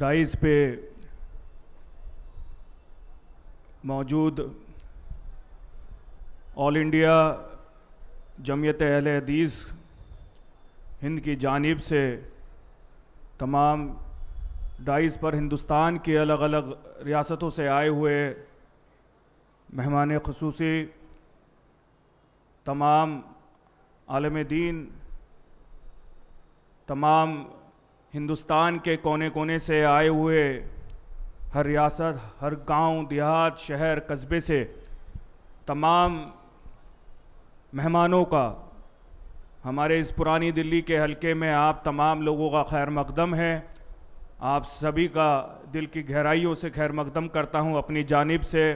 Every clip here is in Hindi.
डाइस पे मौजूद ऑल इंडिया जमीयत अहले हदीस हिंद की जानिब से तमाम डाइस पर हिंदुस्तान की अलग अलग रियासतों से आए हुए मेहमान ख़ुसूसी, तमाम आलम दीन, तमाम हिंदुस्तान के कोने कोने से आए हुए, हर रियासत, हर गांव, देहात, शहर, कस्बे से तमाम मेहमानों का हमारे इस पुरानी दिल्ली के हलके में आप तमाम लोगों का खैर मकदम है। आप सभी का दिल की गहराइयों से खैर मकदम करता हूँ अपनी जानिब से।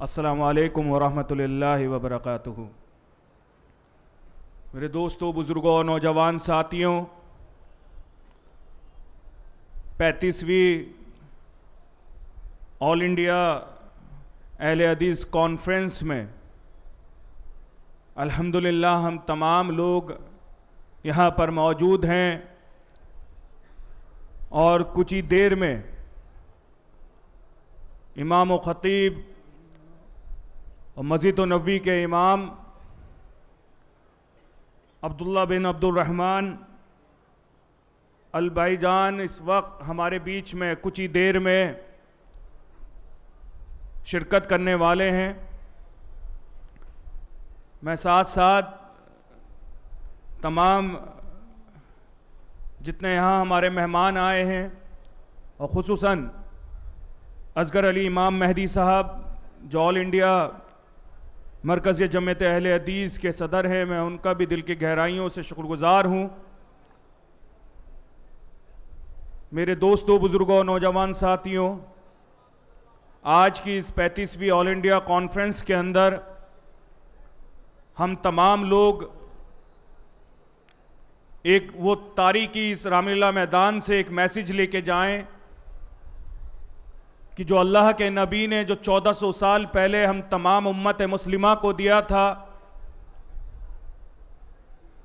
अस्सलामु अलैकुम वरहमतुल्लाहि वबरकातुहू। मेरे दोस्तों, बुज़ुर्गों और नौजवान साथियों, 35वीं ऑल इंडिया अहले हदीस कॉन्फ्रेंस में अल्हम्दुलिल्लाह हम तमाम लोग यहाँ पर मौजूद हैं और कुछ ही देर में इमाम व ख़तीब और मस्जिद नबवी के इमाम अब्दुल्ला बिन अब्दुल रहमान अल भाईजान इस वक्त हमारे बीच में कुछ ही देर में शिरकत करने वाले हैं। मैं साथ साथ तमाम जितने यहाँ हमारे मेहमान आए हैं और ख़ुसूसन असगर अली इमाम मेहदी साहब जो ऑल इंडिया मरकज़ जमीयत अहले हदीस के सदर हैं, मैं उनका भी दिल की गहराइयों से शुक्रगुज़ार हूँ। मेरे दोस्तों, बुज़ुर्गों और नौजवान साथियों, आज की इस 35वीं ऑल इंडिया कॉन्फ्रेंस के अंदर हम तमाम लोग एक वो तारीखी इस रामलीला मैदान से एक मैसेज लेके जाएं कि जो अल्लाह के नबी ने जो 1400 साल पहले हम तमाम उम्मत मुस्लिमा को दिया था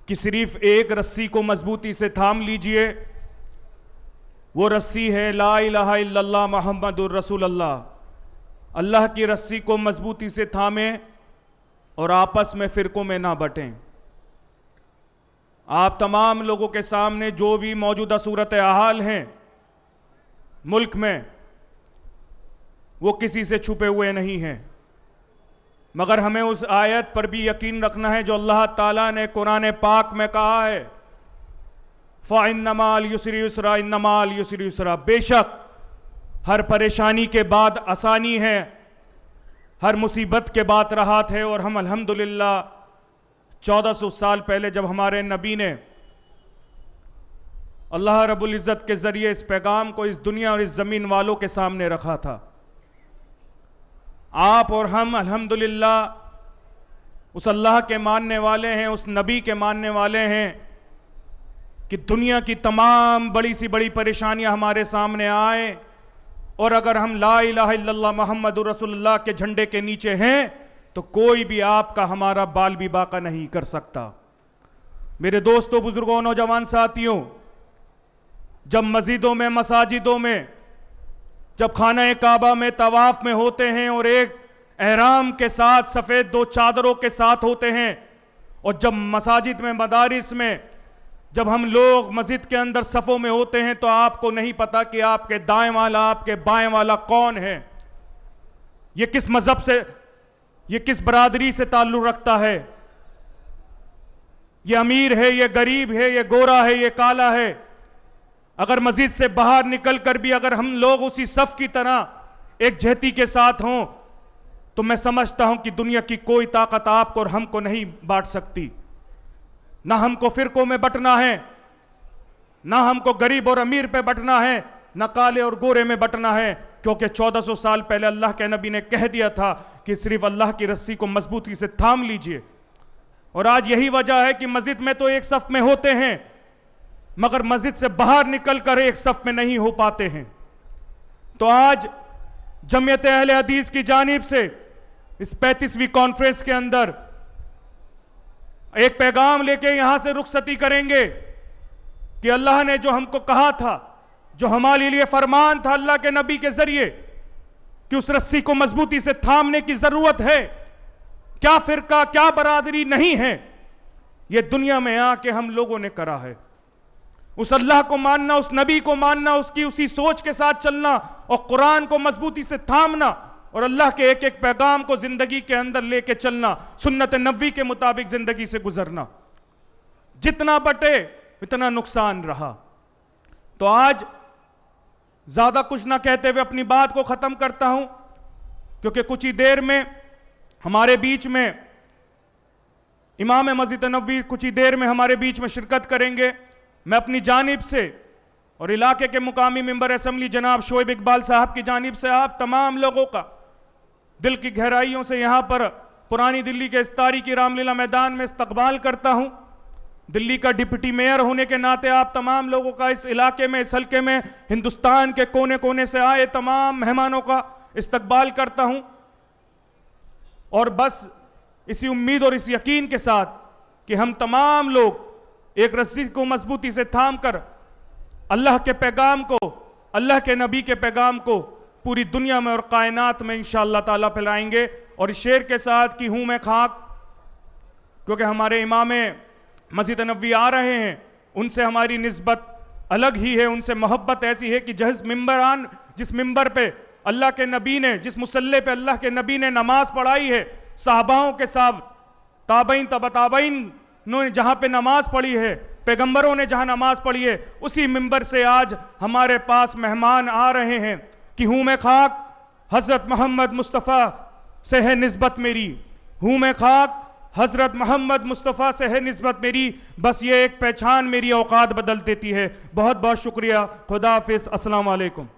कि सिर्फ एक रस्सी को मजबूती से थाम लीजिए, वो रस्सी है ला इलाहा इल्लल्लाह मुहम्मदुर रसूलुल्लाह। अल्लाह की रस्सी को मजबूती से थामें और आपस में फ़िरकों में ना बटें। आप तमाम लोगों के सामने जो भी मौजूदा सूरत हाल हैं मुल्क में, वो किसी से छुपे हुए नहीं हैं, मगर हमें उस आयत पर भी यकीन रखना है जो अल्लाह ताला ने कुरान पाक में कहा है, फ़इन्नमाल युस्रि युस्रा इन्नमाल युस्रि युस्रा। बेशक हर परेशानी के बाद आसानी है, हर मुसीबत के बाद राहत है। और हम अल्हम्दुलिल्लाह 1400 साल पहले जब हमारे नबी ने अल्लाह रब्बुल इज़्ज़त के ज़रिए इस पैगाम को इस दुनिया और इस ज़मीन वालों के सामने रखा था, आप और हम अल्हम्दुलिल्लाह उस अल्लाह के मानने वाले हैं, उस नबी के मानने वाले हैं कि दुनिया की तमाम बड़ी सी बड़ी परेशानियां हमारे सामने आए और अगर हम ला इलाहा इल्लल्लाह मुहम्मदुर रसूलुल्लाह के झंडे के नीचे हैं तो कोई भी आपका हमारा बाल भी बाका नहीं कर सकता। मेरे दोस्तों, बुजुर्गों, नौजवान साथियों, जब मस्जिदों में, मसाजिदों में, जब खाना काबा में तवाफ में होते हैं और एक एहराम के साथ सफ़ेद 2 चादरों के साथ होते हैं, और जब मसाजिद में, मदारिस में, जब हम लोग मस्जिद के अंदर सफ़ों में होते हैं तो आपको नहीं पता कि आपके दाएं वाला, आपके बाएं वाला कौन है, ये किस मज़हब से, ये किस बरादरी से ताल्लुक़ रखता है, ये अमीर है, ये गरीब है, ये गोरा है, ये काला है। अगर मस्जिद से बाहर निकल कर भी अगर हम लोग उसी सफ़ की तरह एक जहती के साथ हों तो मैं समझता हूं कि दुनिया की कोई ताकत आपको और हमको नहीं बांट सकती। ना हमको फिरकों में बंटना है, ना हमको गरीब और अमीर पे बंटना है, ना काले और गोरे में बंटना है, क्योंकि 1400 साल पहले अल्लाह के नबी ने कह दिया था कि सिर्फ अल्लाह की रस्सी को मजबूती से थाम लीजिए। और आज यही वजह है कि मस्जिद में तो एक सफ में होते हैं मगर मस्जिद से बाहर निकलकर एक सफ में नहीं हो पाते हैं। तो आज जमीयत अहले हदीस की जानिब से इस 35वीं कॉन्फ्रेंस के अंदर एक पैगाम लेके यहां से रुखसती करेंगे कि अल्लाह ने जो हमको कहा था, जो हमारे लिए फरमान था अल्लाह के नबी के जरिए कि उस रस्सी को मजबूती से थामने की जरूरत है। क्या फिरका, क्या बरादरी नहीं है, यह दुनिया में आके हम लोगों ने करा है। उस अल्लाह को मानना, उस नबी को मानना, उसकी उसी सोच के साथ चलना और कुरान को मजबूती से थामना और अल्लाह के एक एक पैगाम को जिंदगी के अंदर लेके चलना, सुन्नत नबी के मुताबिक जिंदगी से गुजरना। जितना बटे इतना नुकसान रहा। तो आज ज्यादा कुछ ना कहते हुए अपनी बात को खत्म करता हूं, क्योंकि कुछ ही देर में हमारे बीच में इमाम मस्जिद नबवी कुछ ही देर में हमारे बीच में शिरकत करेंगे। मैं अपनी जानिब से और इलाके के मुकामी मेंबर असेंबली जनाब शोएब इकबाल साहब की जानिब से आप तमाम लोगों का दिल की गहराइयों से यहां पर पुरानी दिल्ली के इस तारीखी रामलीला मैदान में इस्तकबाल करता हूं। दिल्ली का डिप्टी मेयर होने के नाते आप तमाम लोगों का इस इलाके में, इस हल्के में, हिंदुस्तान के कोने कोने से आए तमाम मेहमानों का इस्तकबाल करता हूं। और बस इसी उम्मीद और इस यकीन के साथ कि हम तमाम लोग एक रस्सी को मजबूती से थाम कर अल्लाह के पैगाम को, अल्लाह के नबी के पैगाम को पूरी दुनिया में और कायनात में इंशाअल्लाह ताला फैलाएंगे। और इस शेर के साथ कि हूं मैं खाक, क्योंकि हमारे इमाम मस्जिद नबवी आ रहे हैं, उनसे हमारी निस्बत अलग ही है, उनसे मोहब्बत ऐसी है कि जिस मिंबर पे अल्लाह के नबी ने, जिस मुसल्ले पे अल्लाह के नबी ने नमाज पढ़ाई है, साहबाओं के साथ ताबईन तबा ताबईन ने जहां पे नमाज पढ़ी है, पैगंबरों ने जहां नमाज पढ़ी है, उसी मिंबर से आज हमारे पास मेहमान आ रहे हैं कि हूं मैं खाक, हजरत मोहम्मद मुस्तफ़ा से है निस्बत मेरी, हूं मैं खाक, हजरत मोहम्मद मुस्तफ़ा से है निस्बत मेरी। बस ये एक पहचान मेरी औकात बदल देती है। बहुत बहुत शुक्रिया। खुदा हाफिज़। अस्सलाम वालेकुम।